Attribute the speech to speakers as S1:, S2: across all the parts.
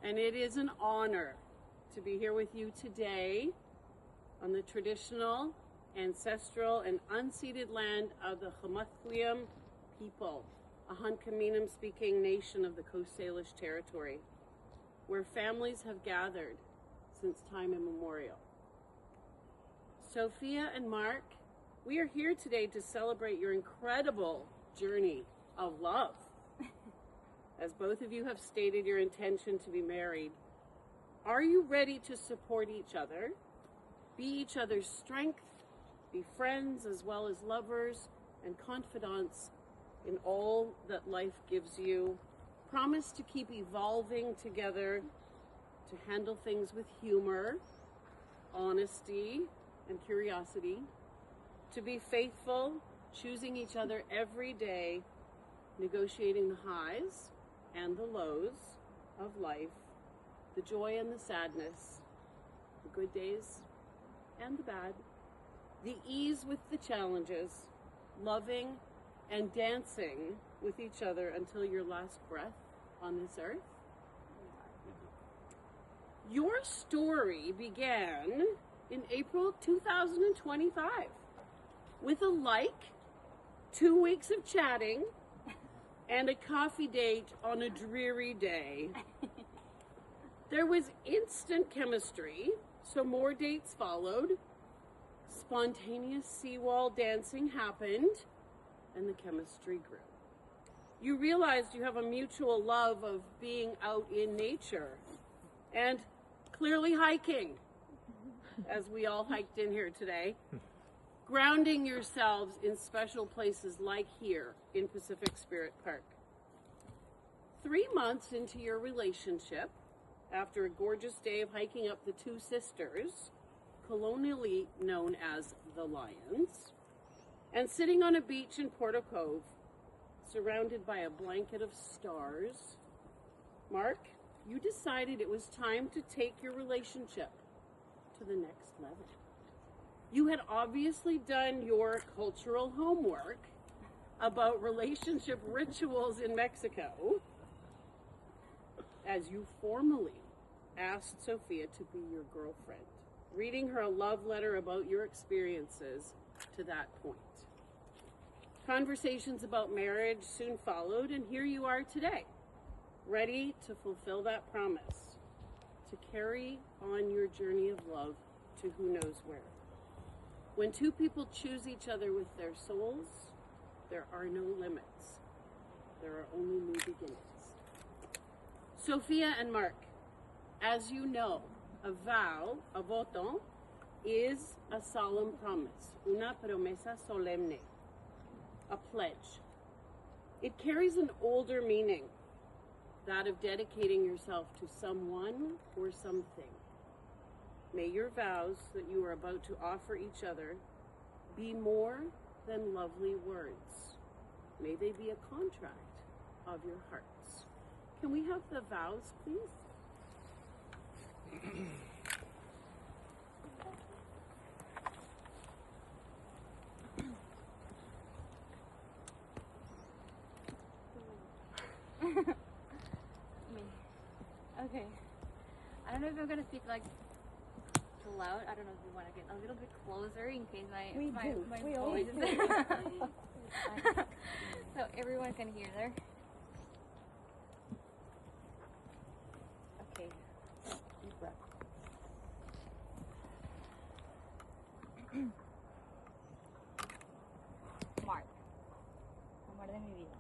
S1: and it is an honor to be here with you today on the traditional, ancestral, and unceded land of the Hmuhkwyam people, a Hunkaminam-speaking nation of the Coast Salish territory, where families have gathered since time immemorial. Sophia and Mark, we are here today to celebrate your incredible journey of love. As both of you have stated your intention to be married, are you ready to support each other, be each other's strength, be friends as well as lovers and confidants in all that life gives you? Promise to keep evolving together, to handle things with humor, honesty, and curiosity, to be faithful, choosing each other every day, negotiating the highs and the lows of life, the joy and the sadness, the good days and the bad, the ease with the challenges, loving and dancing with each other until your last breath on this earth. Your story began in April 2025 with a like, 2 weeks of chatting, and a coffee date on a dreary day. There was instant chemistry, so more dates followed. Spontaneous seawall dancing happened, and the chemistry grew. You realized you have a mutual love of being out in nature and clearly hiking, as we all hiked in here today, grounding yourselves in special places like here in Pacific Spirit Park. 3 months into your relationship, after a gorgeous day of hiking up the Two Sisters, colonially known as the Lions, and sitting on a beach in Porto Cove, surrounded by a blanket of stars, Mark, you decided it was time to take your relationship to the next level. You had obviously done your cultural homework about relationship rituals in Mexico, as you formally asked Sophia to be your girlfriend, reading her a love letter about your experiences to that point. Conversations about marriage soon followed, and here you are today, ready to fulfill that promise, to carry on your journey of love to who knows where. When two people choose each other with their souls, there are no limits. There are only new beginnings. Sophia and Mark, as you know, a vow, a voto, is a solemn promise, una promesa solemne, a pledge. It carries an older meaning, that of dedicating yourself to someone or something. May your vows that you are about to offer each other be more than lovely words. May they be a contract of your hearts. Can we have the vows, please?
S2: Me. Okay. I don't know if I'm gonna speak like too loud. I don't know if you want to get a little bit closer in case my voice is so everyone can hear there. Okay. Deep breath. Mark, amor de mi vida.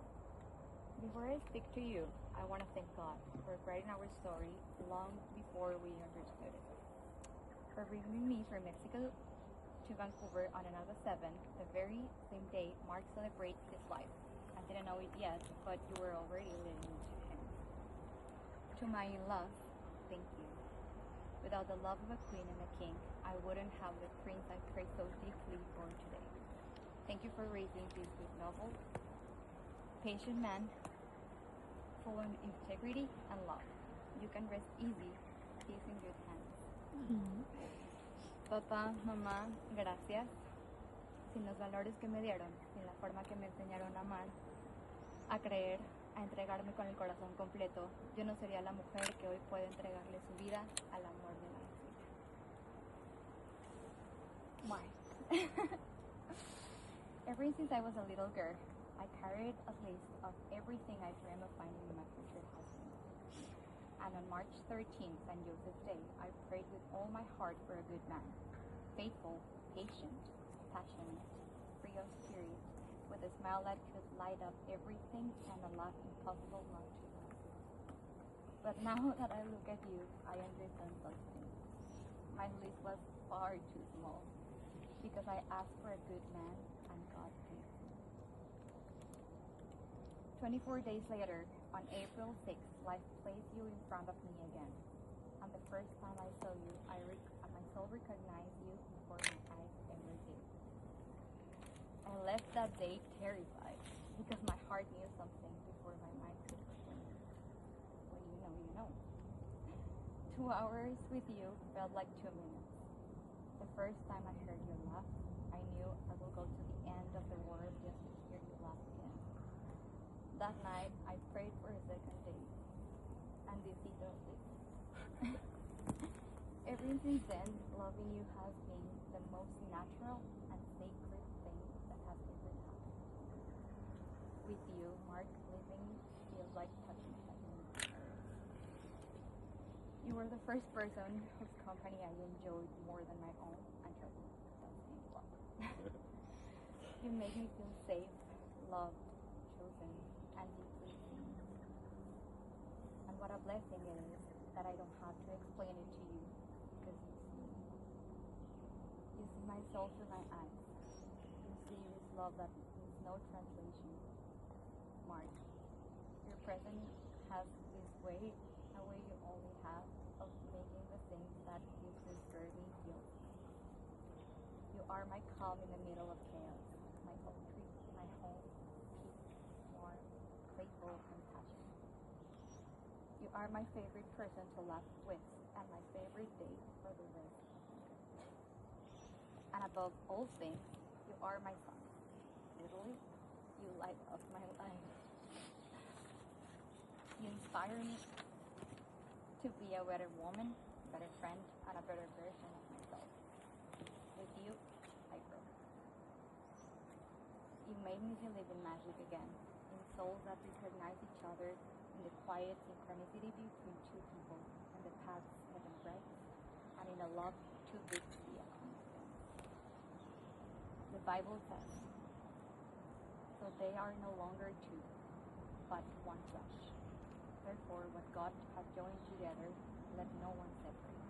S2: Before I speak to you, I want to thank God for writing our story long before we understood it. For bringing me from Mexico to Vancouver on an August 7th, the very same day Mark celebrates his life. I didn't know it yet, but you were already leading me to him. To my in-laws, thank you. Without the love of a queen and a king, I wouldn't have the prince I pray so deeply for today. Thank you for raising this good, noble, patient man, full of integrity and love. You can rest easy. He's in good hands. Papá, mamá, gracias. Sin los valores que me dieron, sin la forma que me enseñaron a amar, a creer, a entregarme con el corazón completo, yo no sería la mujer que hoy puede entregarle su vida al amor de la suya. Why? Ever since I was a little girl, I carried a list of everything I dream of finding in my future husband. And on March 13th, St. Joseph's Day, I prayed with all my heart for a good man, faithful, patient, passionate, free of spirit, with a smile that could light up everything and a laugh impossible not to laugh. But now that I look at you, I understand something. My list was far too small because I asked for a good man and God gave me. 24 days later, on April 6th, life placed you in front of me again. And the first time I saw you, my soul recognized you before my eyes ever did. I left that day terrified because my heart knew something before my mind could remember. When you know, you know. 2 hours with you felt like 2 minutes. The first time I heard your laugh, I knew I will go to the end of the world just to hear you laugh again. That night, I prayed for a second date, and Diosito did. Ever since then, loving you has been the most natural and sacred thing that has ever happened. With you, Mark, living feels like touching heaven with earth. You were the first person whose company I enjoyed more than my own, and trust me, that's being love. You make me feel safe, loved, chosen, and deeply seen. And what a blessing it is that I don't have to explain it to you because you see me. You see my soul through my eyes. You see this love that needs no translation. Mark, your presence has this way, a way you only have, of making the things that used to scare me feel safe. You are my calm in the middle of chaos, my poetry, my home, peace, warm, playful, and passionate. You are my favorite person to laugh with, and my favorite date for the rest of my life. And above all things, you are my sun. Literally, you light up my life. You inspire me to be a better woman, better friend, and a better version of myself. With you, I grow. You made me believe in magic again, in souls that recognize each other, in the quiet synchronicity between two people, in the paths heaven breaks, and in a love too big to be a coincidence. The Bible says, so they are no longer two, but one flesh. Therefore, what God has joined together, let no one separate.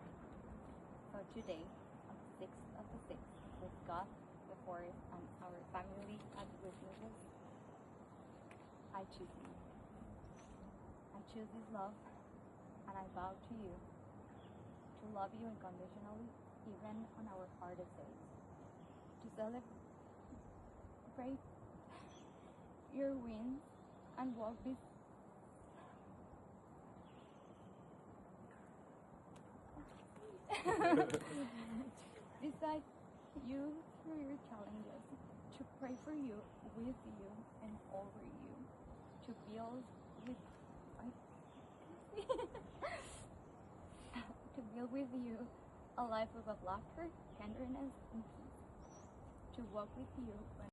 S2: So today, on the 6th of the 6th, with God before us and our family as witnesses, I choose you. I choose this love, and I vow to you to love you unconditionally, even on our hardest days. To celebrate your wins and walk beside you through your challenges, to pray for you, with you, and over you, to build to build with you a life of laughter, tenderness, and peace, to walk with you when